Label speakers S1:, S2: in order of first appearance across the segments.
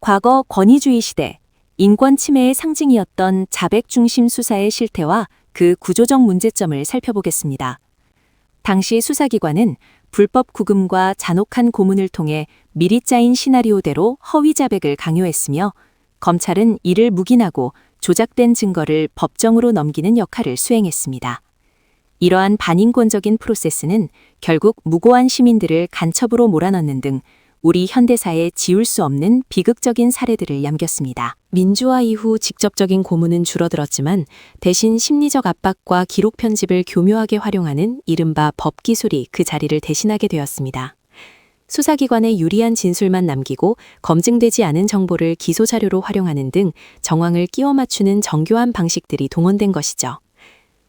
S1: 과거 권위주의 시대, 인권 침해의 상징이었던 자백 중심 수사의 실태와 그 구조적 문제점을 살펴보겠습니다. 당시 수사기관은 불법 구금과 잔혹한 고문을 통해 미리 짜인 시나리오대로 허위 자백을 강요했으며 검찰은 이를 묵인하고 조작된 증거를 법정으로 넘기는 역할을 수행했습니다. 이러한 반인권적인 프로세스는 결국 무고한 시민들을 간첩으로 몰아넣는 등 우리 현대사에 지울 수 없는 비극적인 사례들을 남겼습니다. 민주화 이후 직접적인 고문은 줄어들었지만 대신 심리적 압박과 기록 편집을 교묘하게 활용하는 이른바 법기술이 그 자리를 대신하게 되었습니다. 수사기관에 유리한 진술만 남기고 검증되지 않은 정보를 기소자료로 활용하는 등 정황을 끼워 맞추는 정교한 방식들이 동원된 것이죠.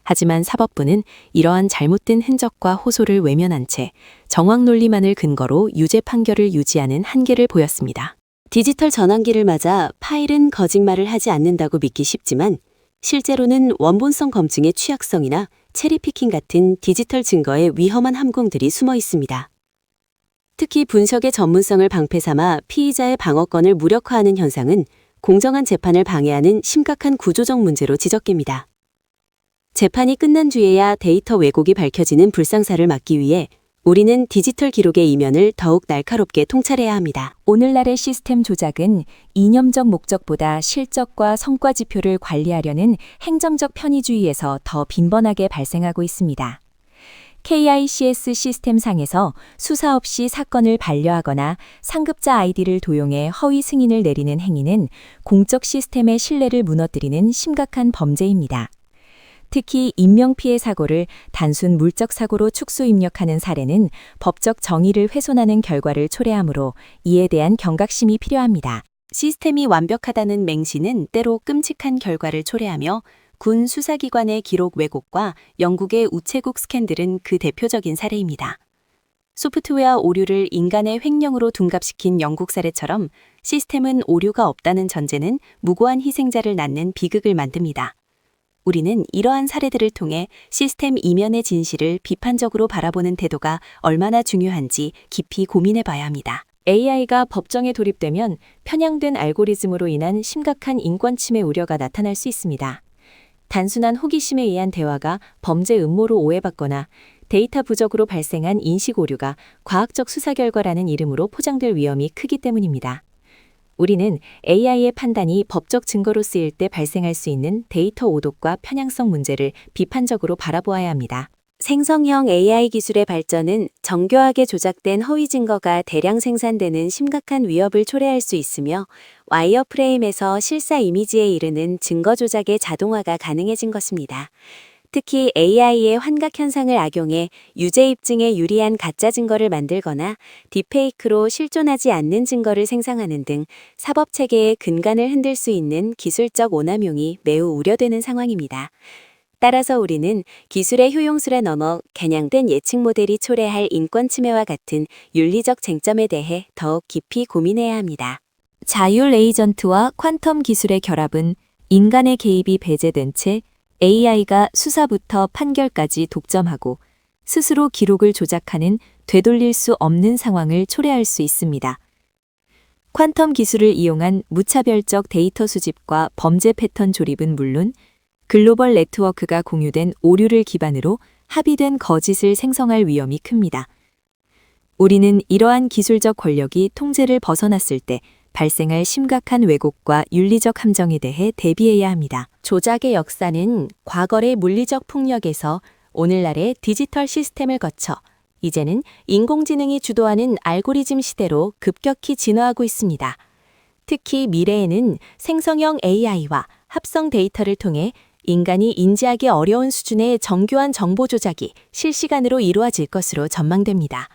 S1: 하지만 사법부는 이러한 잘못된 흔적과 호소를 외면한 채 정황 논리만을 근거로 유죄 판결을 유지하는 한계를 보였습니다.
S2: 디지털 전환기를 맞아 파일은 거짓말을 하지 않는다고 믿기 쉽지만 실제로는 원본성 검증의 취약성이나 체리피킹 같은 디지털 증거에 위험한 함공들이 숨어 있습니다. 특히 분석의 전문성을 방패 삼아 피의자의 방어권을 무력화하는 현상은 공정한 재판을 방해하는 심각한 구조적 문제로 지적됩니다. 재판이 끝난 뒤에야 데이터 왜곡이 밝혀지는 불상사를 막기 위해 우리는 디지털 기록의 이면을 더욱 날카롭게 통찰해야 합니다.
S1: 오늘날의 시스템 조작은 이념적 목적보다 실적과 성과 지표를 관리하려는 행정적 편의주의에서 더 빈번하게 발생하고 있습니다. KICS 시스템상에서 수사 없이 사건을 반려하거나 상급자 아이디를 도용해 허위 승인을 내리는 행위는 공적 시스템의 신뢰를 무너뜨리는 심각한 범죄입니다. 특히 인명피해 사고를 단순 물적 사고로 축소 입력하는 사례는 법적 정의를 훼손하는 결과를 초래하므로 이에 대한 경각심이 필요합니다.
S2: 시스템이 완벽하다는 맹신은 때로 끔찍한 결과를 초래하며 군 수사기관의 기록 왜곡과 영국의 우체국 스캔들은 그 대표적인 사례입니다. 소프트웨어 오류를 인간의 횡령으로 둔갑시킨 영국 사례처럼 시스템은 오류가 없다는 전제는 무고한 희생자를 낳는 비극을 만듭니다. 우리는 이러한 사례들을 통해 시스템 이면의 진실을 비판적으로 바라보는 태도가 얼마나 중요한지 깊이 고민해 봐야 합니다.
S1: AI가 법정에 돌입되면 편향된 알고리즘으로 인한 심각한 인권 침해 우려가 나타날 수 있습니다. 단순한 호기심에 의한 대화가 범죄 음모로 오해받거나 데이터 부족으로 발생한 인식 오류가 과학적 수사 결과라는 이름으로 포장될 위험이 크기 때문입니다. 우리는 AI의 판단이 법적 증거로 쓰일 때 발생할 수 있는 데이터 오독과 편향성 문제를 비판적으로 바라보아야 합니다.
S2: 생성형 AI 기술의 발전은 정교하게 조작된 허위 증거가 대량 생산되는 심각한 위협을 초래할 수 있으며 와이어프레임에서 실사 이미지에 이르는 증거 조작의 자동화가 가능해진 것입니다. 특히 AI의 환각 현상을 악용해 유죄 입증에 유리한 가짜 증거를 만들거나 딥페이크로 실존하지 않는 증거를 생성하는 등 사법 체계의 근간을 흔들 수 있는 기술적 오남용이 매우 우려되는 상황입니다. 따라서 우리는 기술의 효용술에 넘어 겨냥된 예측 모델이 초래할 인권 침해와 같은 윤리적 쟁점에 대해 더욱 깊이 고민해야 합니다.
S1: 자율 에이전트와 퀀텀 기술의 결합은 인간의 개입이 배제된 채 AI가 수사부터 판결까지 독점하고 스스로 기록을 조작하는 되돌릴 수 없는 상황을 초래할 수 있습니다. 퀀텀 기술을 이용한 무차별적 데이터 수집과 범죄 패턴 조립은 물론 글로벌 네트워크가 공유된 오류를 기반으로 합의된 거짓을 생성할 위험이 큽니다. 우리는 이러한 기술적 권력이 통제를 벗어났을 때 발생할 심각한 왜곡과 윤리적 함정에 대해 대비해야 합니다.
S2: 조작의 역사는 과거의 물리적 폭력에서 오늘날의 디지털 시스템을 거쳐 이제는 인공지능이 주도하는 알고리즘 시대로 급격히 진화하고 있습니다. 특히 미래에는 생성형 AI와 합성 데이터를 통해 인간이 인지하기 어려운 수준의 정교한 정보 조작이 실시간으로 이루어질 것으로 전망됩니다.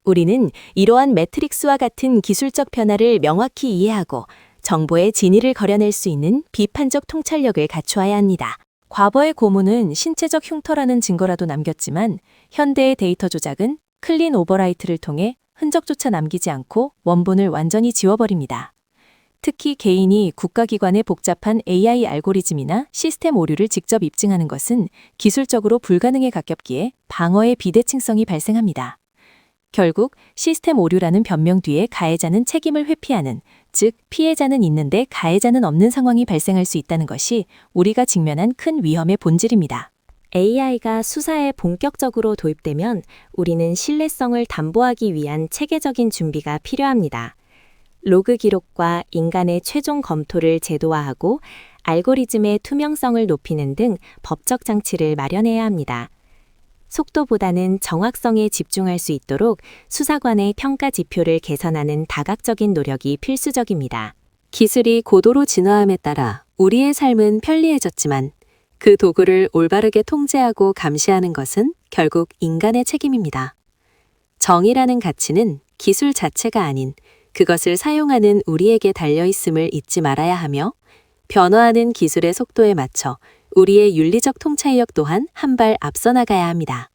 S2: 우리는 이러한 매트릭스와 같은 기술적 변화를 명확히 이해하고 정보의 진위를 걸어낼 수 있는 비판적 통찰력을 갖추어야 합니다. 과거의 고문은 신체적 흉터라는 증거라도 남겼지만 현대의 데이터 조작은 클린 오버라이트를 통해 흔적조차 남기지 않고 원본을 완전히 지워버립니다. 특히 개인이 국가기관의 복잡한 AI 알고리즘이나 시스템 오류를 직접 입증하는 것은 기술적으로 불가능에 가깝기에 방어의 비대칭성이 발생합니다. 결국 시스템 오류라는 변명 뒤에 가해자는 책임을 회피하는
S1: 즉, 피해자는 있는데 가해자는 없는 상황이 발생할 수 있다는 것이 우리가 직면한 큰 위험의 본질입니다.
S2: AI가 수사에 본격적으로 도입되면 우리는 신뢰성을 담보하기 위한 체계적인 준비가 필요합니다. 로그 기록과 인간의 최종 검토를 제도화하고 알고리즘의 투명성을 높이는 등 법적 장치를 마련해야 합니다. 속도보다는 정확성에 집중할 수 있도록 수사관의 평가 지표를 개선하는 다각적인 노력이 필수적입니다.
S1: 기술이 고도로 진화함에 따라 우리의 삶은 편리해졌지만 그 도구를 올바르게 통제하고 감시하는 것은 결국 인간의 책임입니다. 정의라는 가치는 기술 자체가 아닌 그것을 사용하는 우리에게 달려있음을 잊지 말아야 하며 변화하는 기술의 속도에 맞춰 우리의 윤리적 통찰력 또한 한 발 앞서 나가야 합니다.